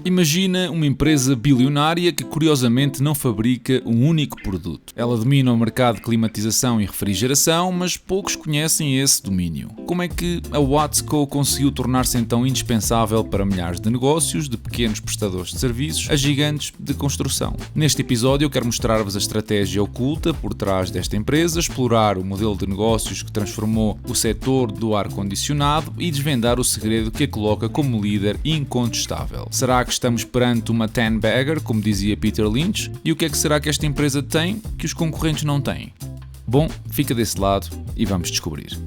Imagina uma empresa bilionária que curiosamente não fabrica um único produto. Ela domina o mercado de climatização e refrigeração, mas poucos conhecem esse domínio. Como é que a Watsco conseguiu tornar-se então indispensável para milhares de negócios, de pequenos prestadores de serviços a gigantes de construção? Neste episódio eu quero mostrar-vos a estratégia oculta por trás desta empresa, explorar o modelo de negócios que transformou o setor do ar-condicionado e desvendar o segredo que a coloca como líder incontestável. Será que estamos perante uma 10-bagger, como dizia Peter Lynch? E o que é que será que esta empresa tem que os concorrentes não têm? Bom, fica desse lado e vamos descobrir.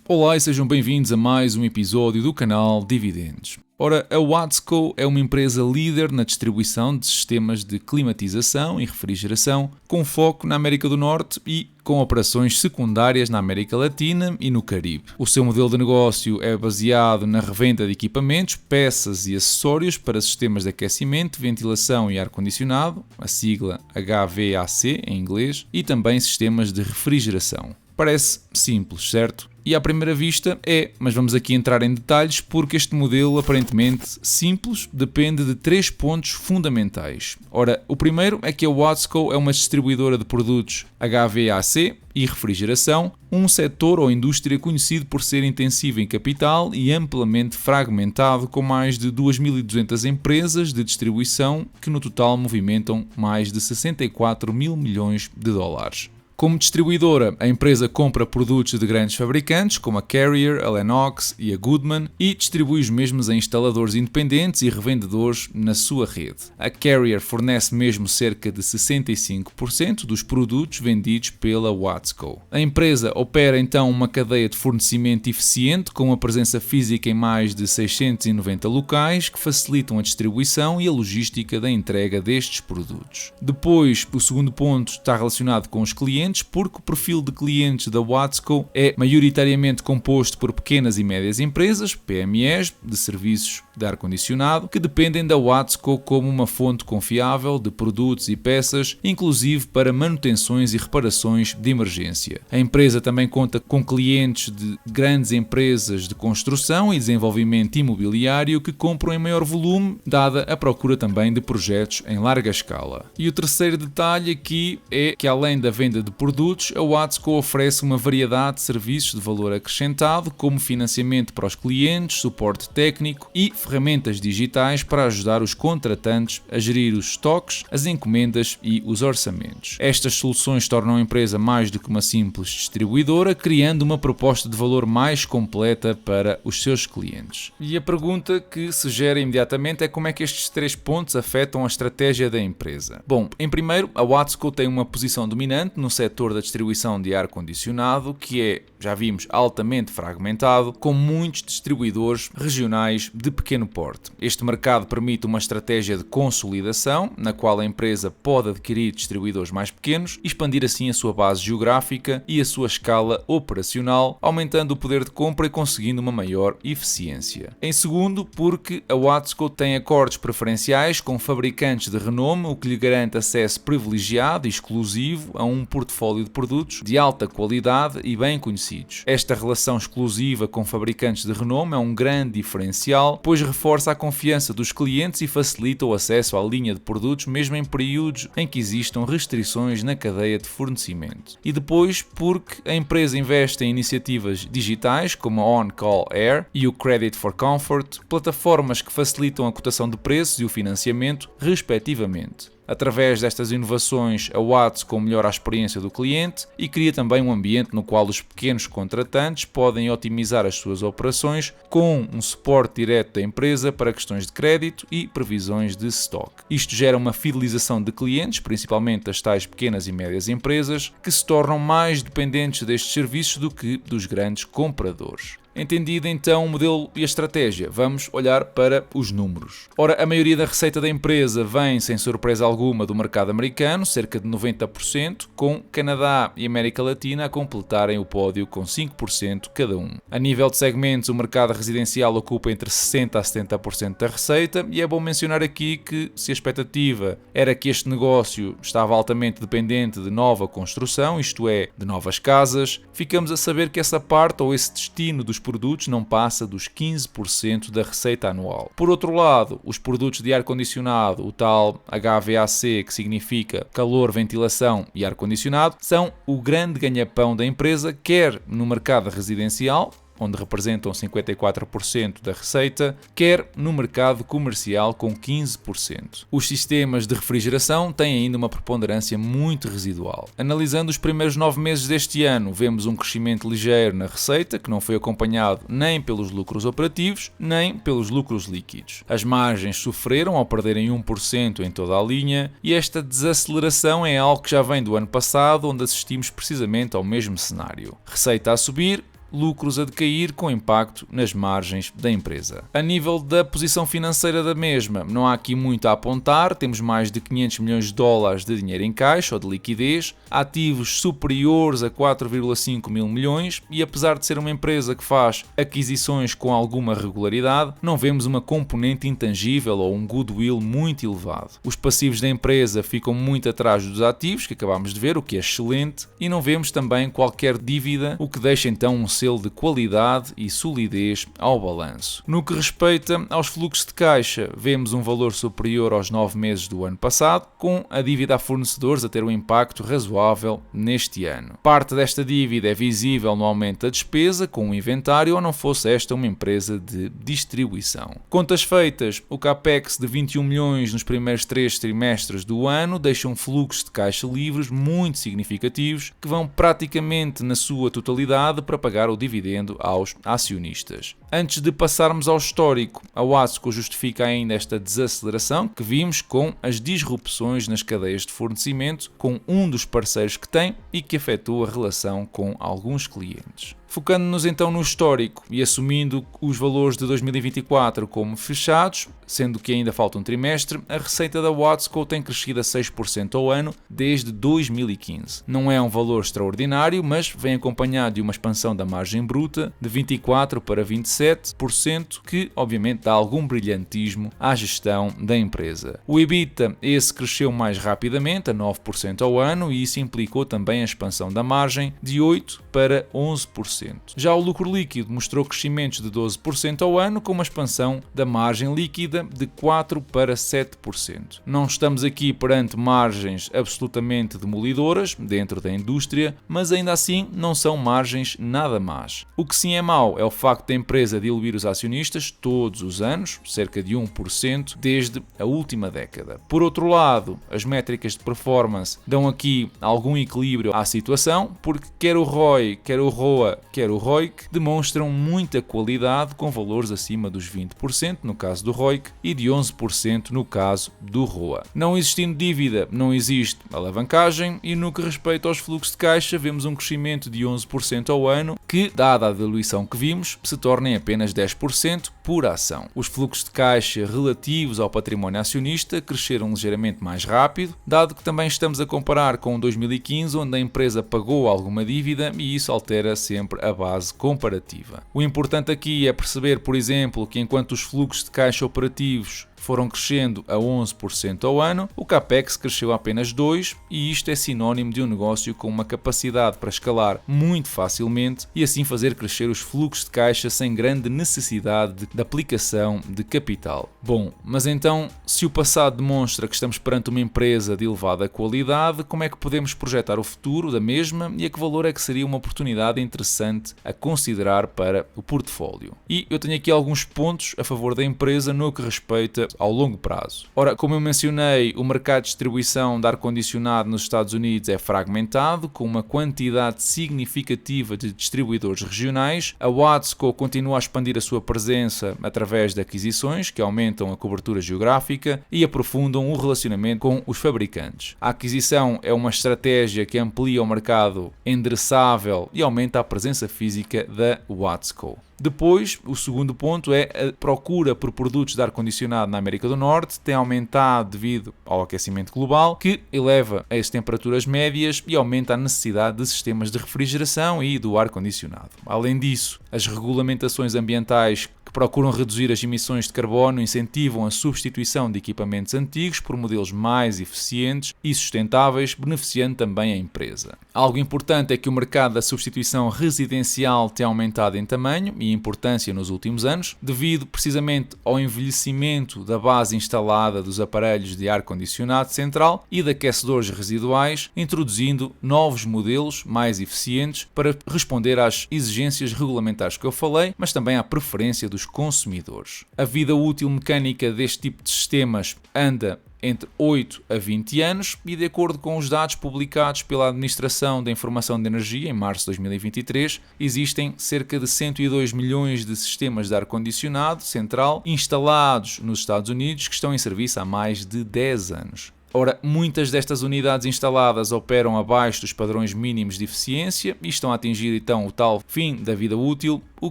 Olá e sejam bem-vindos a mais um episódio do canal Dividendos. Ora, a Watsco é uma empresa líder na distribuição de sistemas de climatização e refrigeração, com foco na América do Norte e com operações secundárias na América Latina e no Caribe. O seu modelo de negócio é baseado na revenda de equipamentos, peças e acessórios para sistemas de aquecimento, ventilação e ar-condicionado, a sigla HVAC em inglês, e também sistemas de refrigeração. Parece simples, certo? E à primeira vista é, mas vamos aqui entrar em detalhes porque este modelo aparentemente simples depende de 3 pontos fundamentais. Ora, o primeiro é que a Watsco é uma distribuidora de produtos HVAC e refrigeração, um setor ou indústria conhecido por ser intensivo em capital e amplamente fragmentado, com mais de 2.200 empresas de distribuição que no total movimentam mais de 64 mil milhões de dólares. Como distribuidora, a empresa compra produtos de grandes fabricantes como a Carrier, a Lennox e a Goodman e distribui os mesmos a instaladores independentes e revendedores na sua rede. A Carrier fornece mesmo cerca de 65% dos produtos vendidos pela Watsco. A empresa opera então uma cadeia de fornecimento eficiente com uma presença física em mais de 690 locais que facilitam a distribuição e a logística da entrega destes produtos. Depois, o segundo ponto está relacionado com os clientes, porque o perfil de clientes da Watsco é maioritariamente composto por pequenas e médias empresas, PMEs, de serviços de ar-condicionado, que dependem da Watsco como uma fonte confiável de produtos e peças, inclusive para manutenções e reparações de emergência. A empresa também conta com clientes de grandes empresas de construção e desenvolvimento imobiliário que compram em maior volume, dada a procura também de projetos em larga escala. E o terceiro detalhe aqui é que, além da venda de produtos, a Watsco oferece uma variedade de serviços de valor acrescentado, como financiamento para os clientes, suporte técnico e ferramentas digitais para ajudar os contratantes a gerir os estoques, as encomendas e os orçamentos. Estas soluções tornam a empresa mais do que uma simples distribuidora, criando uma proposta de valor mais completa para os seus clientes. E a pergunta que se gera imediatamente é como é que estes 3 pontos afetam a estratégia da empresa. Bom, em primeiro, a Watsco tem uma posição dominante no setor da distribuição de ar-condicionado, que é, já vimos, altamente fragmentado, com muitos distribuidores regionais de pequeno porte. Este mercado permite uma estratégia de consolidação, na qual a empresa pode adquirir distribuidores mais pequenos e expandir assim a sua base geográfica e a sua escala operacional, aumentando o poder de compra e conseguindo uma maior eficiência. Em segundo, porque a Watsco tem acordos preferenciais com fabricantes de renome, o que lhe garante acesso privilegiado e exclusivo a um portfólio de produtos de alta qualidade e bem conhecidos. Esta relação exclusiva com fabricantes de renome é um grande diferencial, pois reforça a confiança dos clientes e facilita o acesso à linha de produtos mesmo em períodos em que existam restrições na cadeia de fornecimento. E depois, porque a empresa investe em iniciativas digitais como a On-Call Air e o Credit for Comfort, plataformas que facilitam a cotação de preços e o financiamento, respectivamente. Através destas inovações, a Watsco melhora a experiência do cliente e cria também um ambiente no qual os pequenos contratantes podem otimizar as suas operações com um suporte direto da empresa para questões de crédito e previsões de stock. Isto gera uma fidelização de clientes, principalmente das tais pequenas e médias empresas, que se tornam mais dependentes destes serviços do que dos grandes compradores. Entendido então o modelo e a estratégia, vamos olhar para os números. Ora, a maioria da receita da empresa vem, sem surpresa alguma, do mercado americano, cerca de 90%, com Canadá e América Latina a completarem o pódio com 5% cada um. A nível de segmentos, o mercado residencial ocupa entre 60% a 70% da receita, e é bom mencionar aqui que, se a expectativa era que este negócio estava altamente dependente de nova construção, isto é, de novas casas, ficamos a saber que essa parte ou esse destino dos produtos não passa dos 15% da receita anual. Por outro lado, os produtos de ar-condicionado, o tal HVAC, que significa calor, ventilação e ar-condicionado, são o grande ganha-pão da empresa, quer no mercado residencial, onde representam 54% da receita, quer no mercado comercial com 15%. Os sistemas de refrigeração têm ainda uma preponderância muito residual. Analisando os primeiros 9 meses deste ano, vemos um crescimento ligeiro na receita, que não foi acompanhado nem pelos lucros operativos, nem pelos lucros líquidos. As margens sofreram ao perderem 1% em toda a linha, e esta desaceleração é algo que já vem do ano passado, onde assistimos precisamente ao mesmo cenário. Receita a subir, lucros a decair, com impacto nas margens da empresa. A nível da posição financeira da mesma, não há aqui muito a apontar, temos mais de 500 milhões de dólares de dinheiro em caixa ou de liquidez, ativos superiores a 4,5 mil milhões, e apesar de ser uma empresa que faz aquisições com alguma regularidade, não vemos uma componente intangível ou um goodwill muito elevado. Os passivos da empresa ficam muito atrás dos ativos, que acabamos de ver, o que é excelente, e não vemos também qualquer dívida, o que deixa então um selo de qualidade e solidez ao balanço. No que respeita aos fluxos de caixa, vemos um valor superior aos 9 meses do ano passado, com a dívida a fornecedores a ter um impacto razoável neste ano. Parte desta dívida é visível no aumento da despesa com o inventário, ou não fosse esta uma empresa de distribuição. Contas feitas, o CAPEX de 21 milhões nos primeiros 3 trimestres do ano deixa um fluxo de caixa livres muito significativos, que vão praticamente na sua totalidade para pagar o dividendo aos acionistas. Antes de passarmos ao histórico, a Watsco justifica ainda esta desaceleração que vimos com as disrupções nas cadeias de fornecimento com um dos parceiros que tem e que afetou a relação com alguns clientes. Focando-nos então no histórico e assumindo os valores de 2024 como fechados, sendo que ainda falta um trimestre, a receita da Watsco tem crescido a 6% ao ano desde 2015. Não é um valor extraordinário, mas vem acompanhado de uma expansão da margem bruta de 24% para 27%, que obviamente dá algum brilhantismo à gestão da empresa. O EBITDA, esse cresceu mais rapidamente, a 9% ao ano, e isso implicou também a expansão da margem de 8% para 11%. Já o lucro líquido mostrou crescimentos de 12% ao ano, com uma expansão da margem líquida de 4% para 7%. Não estamos aqui perante margens absolutamente demolidoras dentro da indústria, mas ainda assim não são margens nada más. O que sim é mau é o facto da empresa diluir os acionistas todos os anos, cerca de 1% desde a última década. Por outro lado, as métricas de performance dão aqui algum equilíbrio à situação, porque quer o ROI, quer o ROA, quer o ROIC, demonstram muita qualidade, com valores acima dos 20% no caso do ROIC e de 11% no caso do ROA. Não existindo dívida, não existe alavancagem, e no que respeita aos fluxos de caixa, vemos um crescimento de 11% ao ano, que, dada a diluição que vimos, se torna em apenas 10% por ação. Os fluxos de caixa relativos ao património acionista cresceram ligeiramente mais rápido, dado que também estamos a comparar com 2015, onde a empresa pagou alguma dívida, e isso altera sempre a base comparativa. O importante aqui é perceber, por exemplo, que enquanto os fluxos de caixa operativos foram crescendo a 11% ao ano, o CAPEX cresceu a apenas 2%, e isto é sinónimo de um negócio com uma capacidade para escalar muito facilmente e assim fazer crescer os fluxos de caixa sem grande necessidade de aplicação de capital. Bom, mas então, se o passado demonstra que estamos perante uma empresa de elevada qualidade, como é que podemos projetar o futuro da mesma e a que valor é que seria uma oportunidade interessante a considerar para o portfólio? E eu tenho aqui alguns pontos a favor da empresa no que respeita ao longo prazo. Ora, como eu mencionei, o mercado de distribuição de ar-condicionado nos Estados Unidos é fragmentado, com uma quantidade significativa de distribuidores regionais. A Watsco continua a expandir a sua presença através de aquisições, que aumentam a cobertura geográfica e aprofundam o relacionamento com os fabricantes. A aquisição é uma estratégia que amplia o mercado endereçável e aumenta a presença física da Watsco. Depois, o segundo ponto é a procura por produtos de ar-condicionado na América do Norte tem aumentado devido ao aquecimento global, que eleva as temperaturas médias e aumenta a necessidade de sistemas de refrigeração e do ar-condicionado. Além disso, as regulamentações ambientais que procuram reduzir as emissões de carbono incentivam a substituição de equipamentos antigos por modelos mais eficientes e sustentáveis, beneficiando também a empresa. Algo importante é que o mercado da substituição residencial tem aumentado em tamanho e importância nos últimos anos, devido precisamente ao envelhecimento da base instalada dos aparelhos de ar-condicionado central e de aquecedores residuais, introduzindo novos modelos mais eficientes para responder às exigências regulamentares que eu falei, mas também à preferência dos consumidores. A vida útil mecânica deste tipo de sistemas anda entre 8 a 20 anos e, de acordo com os dados publicados pela Administração da Informação de Energia em março de 2023, existem cerca de 102 milhões de sistemas de ar-condicionado central instalados nos Estados Unidos que estão em serviço há mais de 10 anos. Ora, muitas destas unidades instaladas operam abaixo dos padrões mínimos de eficiência e estão a atingir então o tal fim da vida útil, o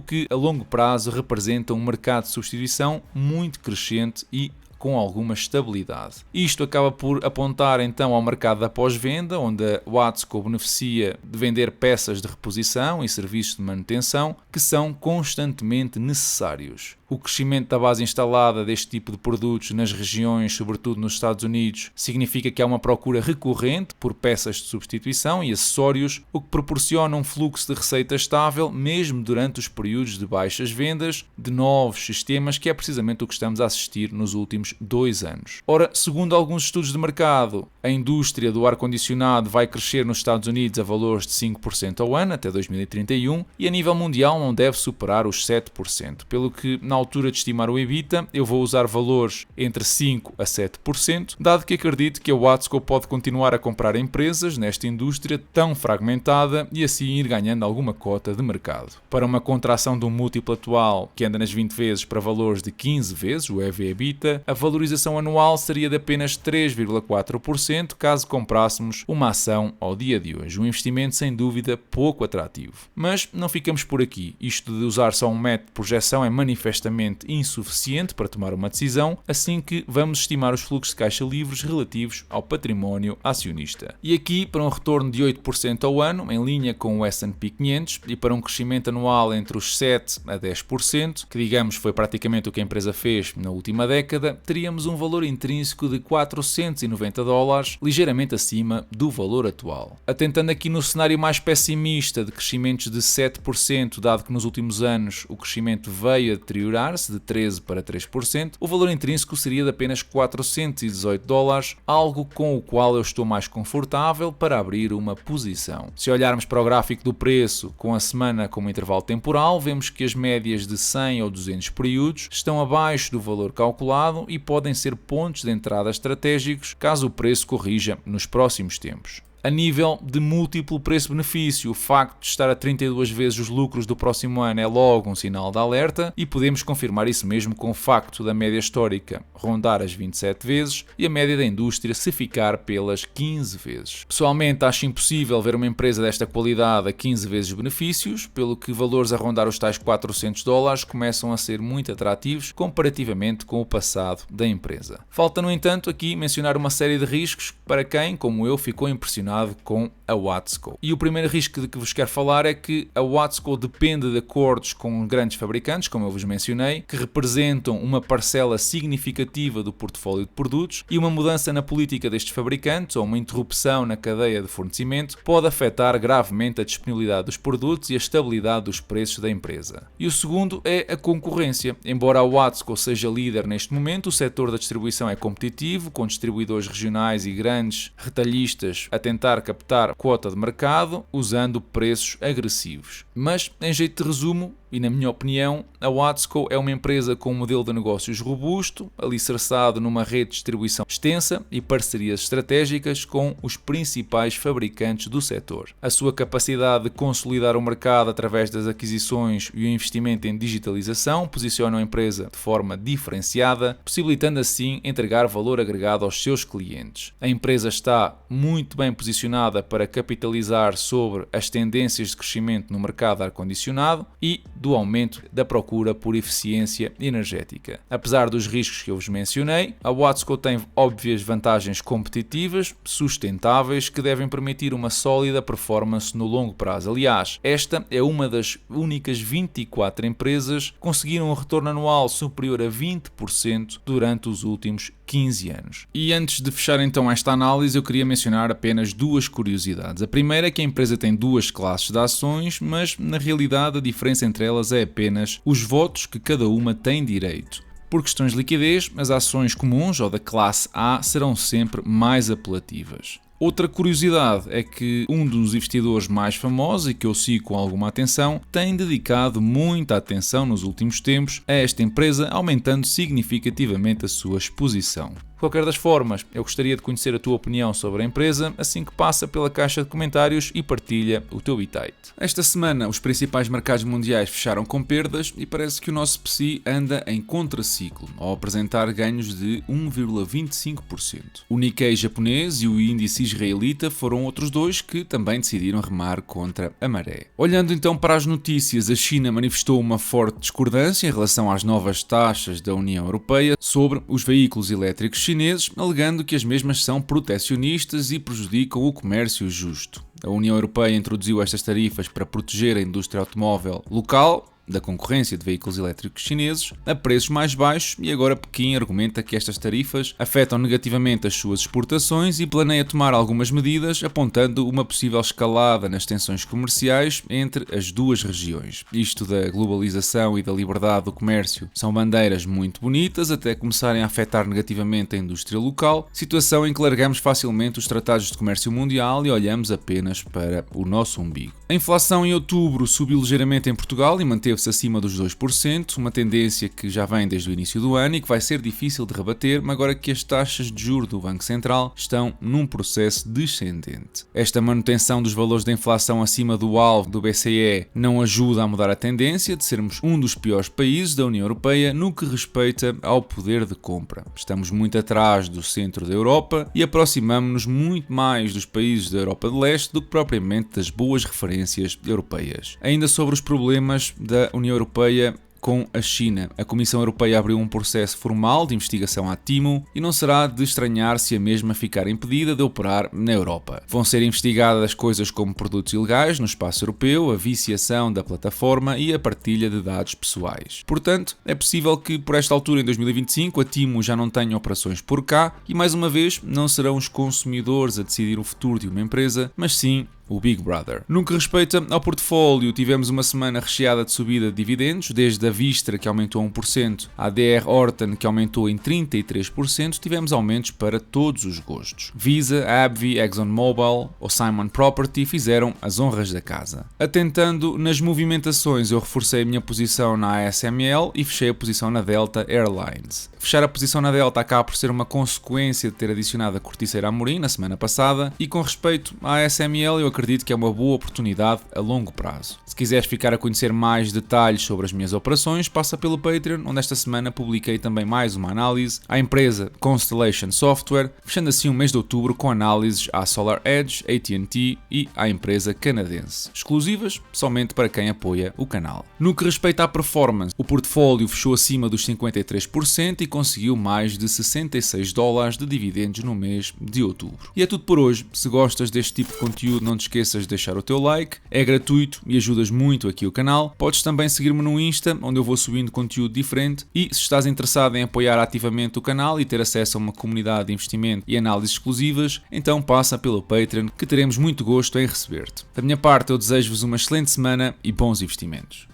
que a longo prazo representa um mercado de substituição muito crescente e com alguma estabilidade. Isto acaba por apontar então ao mercado da pós-venda, onde a Watsco beneficia de vender peças de reposição e serviços de manutenção que são constantemente necessários. O crescimento da base instalada deste tipo de produtos nas regiões, sobretudo nos Estados Unidos, significa que há uma procura recorrente por peças de substituição e acessórios, o que proporciona um fluxo de receita estável mesmo durante os períodos de baixas vendas de novos sistemas, que é precisamente o que estamos a assistir nos últimos 2 anos. Ora, segundo alguns estudos de mercado, a indústria do ar-condicionado vai crescer nos Estados Unidos a valores de 5% ao ano até 2031 e a nível mundial não deve superar os 7%, pelo que na altura de estimar o EBITDA, eu vou usar valores entre 5% a 7%, dado que acredito que a Watsco pode continuar a comprar empresas nesta indústria tão fragmentada e assim ir ganhando alguma cota de mercado. Para uma contração de um múltiplo atual que anda nas 20 vezes para valores de 15 vezes, o EV/EBITDA, a valorização anual seria de apenas 3,4% caso comprássemos uma ação ao dia de hoje. Um investimento sem dúvida pouco atrativo. Mas não ficamos por aqui. Isto de usar só um método de projeção é manifestamente insuficiente para tomar uma decisão, assim que vamos estimar os fluxos de caixa livres relativos ao património acionista. E aqui, para um retorno de 8% ao ano, em linha com o S&P 500, e para um crescimento anual entre os 7% a 10%, que digamos foi praticamente o que a empresa fez na última década, teríamos um valor intrínseco de $490, ligeiramente acima do valor atual. Atentando aqui no cenário mais pessimista de crescimentos de 7%, dado que nos últimos anos o crescimento veio a deteriorar-se de 13% para 3%, o valor intrínseco seria de apenas $418, algo com o qual eu estou mais confortável para abrir uma posição. Se olharmos para o gráfico do preço com a semana como intervalo temporal, vemos que as médias de 100 ou 200 períodos estão abaixo do valor calculado e podem ser pontos de entrada estratégicos caso o preço corrija nos próximos tempos. A nível de múltiplo preço-benefício, o facto de estar a 32 vezes os lucros do próximo ano é logo um sinal de alerta e podemos confirmar isso mesmo com o facto da média histórica rondar as 27 vezes e a média da indústria se ficar pelas 15 vezes. Pessoalmente, acho impossível ver uma empresa desta qualidade a 15 vezes benefícios, pelo que valores a rondar os tais $400 começam a ser muito atrativos comparativamente com o passado da empresa. Falta, no entanto, aqui mencionar uma série de riscos para quem, como eu, ficou impressionado com a Watsco. E o primeiro risco de que vos quero falar é que a Watsco depende de acordos com grandes fabricantes, como eu vos mencionei, que representam uma parcela significativa do portfólio de produtos, e uma mudança na política destes fabricantes ou uma interrupção na cadeia de fornecimento pode afetar gravemente a disponibilidade dos produtos e a estabilidade dos preços da empresa. E o segundo é a concorrência. Embora a Watsco seja líder neste momento, o setor da distribuição é competitivo, com distribuidores regionais e grandes retalhistas a tentar captar quota de mercado usando preços agressivos. Mas, em jeito de resumo, e na minha opinião, a Watsco é uma empresa com um modelo de negócios robusto, alicerçado numa rede de distribuição extensa e parcerias estratégicas com os principais fabricantes do setor. A sua capacidade de consolidar o mercado através das aquisições e o investimento em digitalização posiciona a empresa de forma diferenciada, possibilitando assim entregar valor agregado aos seus clientes. A empresa está muito bem posicionada para capitalizar sobre as tendências de crescimento no mercado ar-condicionado e, do aumento da procura por eficiência energética. Apesar dos riscos que eu vos mencionei, a Watsco tem óbvias vantagens competitivas, sustentáveis, que devem permitir uma sólida performance no longo prazo. Aliás, esta é uma das únicas 24 empresas que conseguiram um retorno anual superior a 20% durante os últimos 15 anos. E antes de fechar então esta análise, eu queria mencionar apenas duas curiosidades. A primeira é que a empresa tem duas classes de ações, mas na realidade a diferença entre elas é apenas os votos que cada uma tem direito. Por questões de liquidez, as ações comuns ou da classe A serão sempre mais apelativas. Outra curiosidade é que um dos investidores mais famosos e que eu sigo com alguma atenção tem dedicado muita atenção nos últimos tempos a esta empresa, aumentando significativamente a sua exposição. De qualquer das formas, eu gostaria de conhecer a tua opinião sobre a empresa, assim que passa pela caixa de comentários e partilha o teu bitite. Esta semana, os principais mercados mundiais fecharam com perdas e parece que o nosso PSI anda em contraciclo, ao apresentar ganhos de 1,25%. O Nikkei japonês e o índice israelita foram outros dois que também decidiram remar contra a maré. Olhando então para as notícias, a China manifestou uma forte discordância em relação às novas taxas da União Europeia sobre os veículos elétricos chineses, alegando que as mesmas são protecionistas e prejudicam o comércio justo. A União Europeia introduziu estas tarifas para proteger a indústria automóvel local da concorrência de veículos elétricos chineses a preços mais baixos e agora Pequim argumenta que estas tarifas afetam negativamente as suas exportações e planeia tomar algumas medidas apontando uma possível escalada nas tensões comerciais entre as duas regiões. Isto da globalização e da liberdade do comércio são bandeiras muito bonitas até começarem a afetar negativamente a indústria local, situação em que largamos facilmente os tratados de comércio mundial e olhamos apenas para o nosso umbigo. A inflação em outubro subiu ligeiramente em Portugal e manteve-se acima dos 2%, uma tendência que já vem desde o início do ano e que vai ser difícil de rebater, agora que as taxas de juros do Banco Central estão num processo descendente. Esta manutenção dos valores da inflação acima do alvo do BCE não ajuda a mudar a tendência de sermos um dos piores países da União Europeia no que respeita ao poder de compra. Estamos muito atrás do centro da Europa e aproximamos-nos muito mais dos países da Europa de Leste do que propriamente das boas referências europeias. Ainda sobre os problemas da União Europeia com a China. A Comissão Europeia abriu um processo formal de investigação à Temu e não será de estranhar se a mesma ficar impedida de operar na Europa. Vão ser investigadas coisas como produtos ilegais no espaço europeu, a viciação da plataforma e a partilha de dados pessoais. Portanto, é possível que por esta altura, em 2025, a Temu já não tenha operações por cá e, mais uma vez, não serão os consumidores a decidir o futuro de uma empresa, mas sim o Big Brother. No que respeita ao portfólio, tivemos uma semana recheada de subida de dividendos, desde a Vistra, que aumentou a 1%, a DR Horton, que aumentou em 33%, tivemos aumentos para todos os gostos. Visa, AbbVie, ExxonMobil ou Simon Property fizeram as honras da casa. Atentando nas movimentações, eu reforcei a minha posição na ASML e fechei a posição na Delta Airlines. Fechar a posição na Delta acaba por ser uma consequência de ter adicionado a Corticeira Amorim na semana passada e com respeito à ASML eu acredito que é uma boa oportunidade a longo prazo. Se quiseres ficar a conhecer mais detalhes sobre as minhas operações, passa pelo Patreon, onde esta semana publiquei também mais uma análise à empresa Constellation Software, fechando assim o mês de outubro com análises à SolarEdge, AT&T e à empresa canadense, exclusivas somente para quem apoia o canal. No que respeita à performance, o portfólio fechou acima dos 53% e conseguiu mais de $66 de dividendos no mês de outubro. E é tudo por hoje. Se gostas deste tipo de conteúdo, não te esqueças de deixar o teu like, é gratuito e ajudas muito aqui o canal. Podes também seguir-me no Insta, onde eu vou subindo conteúdo diferente, e se estás interessado em apoiar ativamente o canal e ter acesso a uma comunidade de investimento e análises exclusivas, então passa pelo Patreon, que teremos muito gosto em receber-te. Da minha parte, eu desejo-vos uma excelente semana e bons investimentos.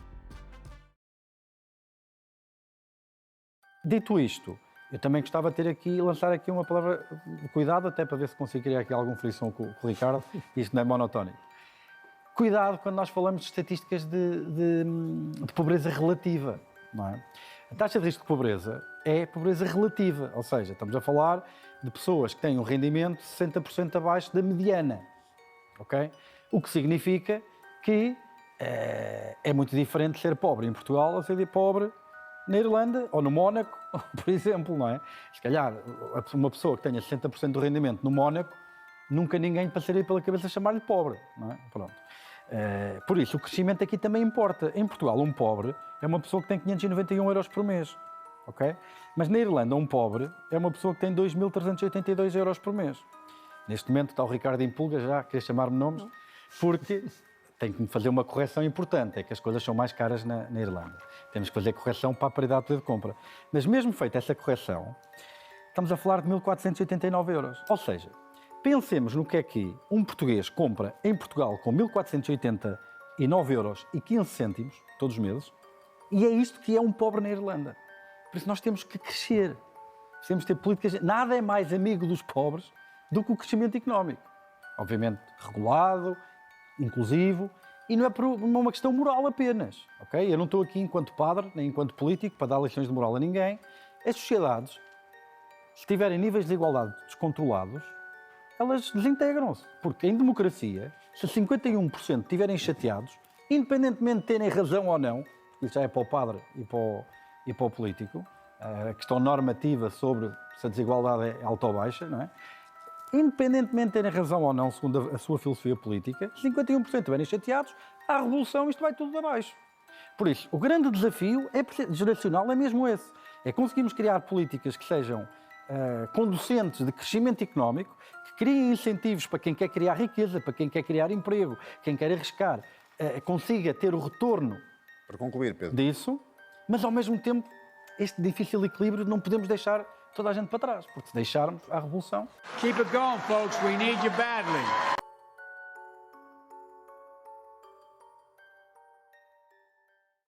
Dito isto, eu também gostava de lançar aqui uma palavra de cuidado, até para ver se consigo criar aqui alguma frição com o Ricardo, isto não é monotónico. Cuidado quando nós falamos de estatísticas de pobreza relativa, não é? A taxa de risco de pobreza é pobreza relativa, ou seja, estamos a falar de pessoas que têm um rendimento 60% abaixo da mediana, ok? O que significa que é muito diferente ser pobre em Portugal ou ser pobre na Irlanda ou no Mónaco, por exemplo, não é? Se calhar, uma pessoa que tenha 60% do rendimento no Mónaco, nunca ninguém passaria pela cabeça chamar-lhe pobre, não é? Pronto. Por isso, o crescimento aqui também importa. Em Portugal, um pobre é uma pessoa que tem 591 euros por mês. Okay? Mas na Irlanda, um pobre é uma pessoa que tem 2.382 euros por mês. Neste momento está o Ricardo em pulga já, queria chamar-me nomes, porque tem que me fazer uma correção importante, é que as coisas são mais caras na Irlanda. Temos que fazer correção para a paridade de poder de compra. Mas mesmo feita essa correção, estamos a falar de 1.489 euros. Ou seja, pensemos no que é que um português compra em Portugal com 1.489 euros e 15 cêntimos, todos os meses, e é isto que é um pobre na Irlanda. Por isso nós temos que crescer. Temos que ter políticas... Nada é mais amigo dos pobres do que o crescimento económico. Obviamente regulado, inclusivo, e não é por uma questão moral apenas. Okay? Eu não estou aqui enquanto padre, nem enquanto político, para dar lições de moral a ninguém. As sociedades, se tiverem níveis de desigualdade descontrolados, elas desintegram-se. Porque em democracia, se 51% estiverem chateados, independentemente de terem razão ou não, porque isso já é para o padre e para o político, a questão normativa sobre se a desigualdade é alta ou baixa, não é? Independentemente de terem razão ou não, segundo a sua filosofia política, 51% estiverem chateados, há revolução, isto vai tudo abaixo. Por isso, o grande desafio geracional é mesmo esse. É conseguirmos criar políticas que sejam conducentes de crescimento económico, que criem incentivos para quem quer criar riqueza, para quem quer criar emprego, quem quer arriscar, consiga ter o retorno Para concluir, Pedro. disso, mas ao mesmo tempo, este difícil equilíbrio não podemos deixar toda a gente para trás, porque se deixarmos, há revolução. Keep it going, folks. We need you badly.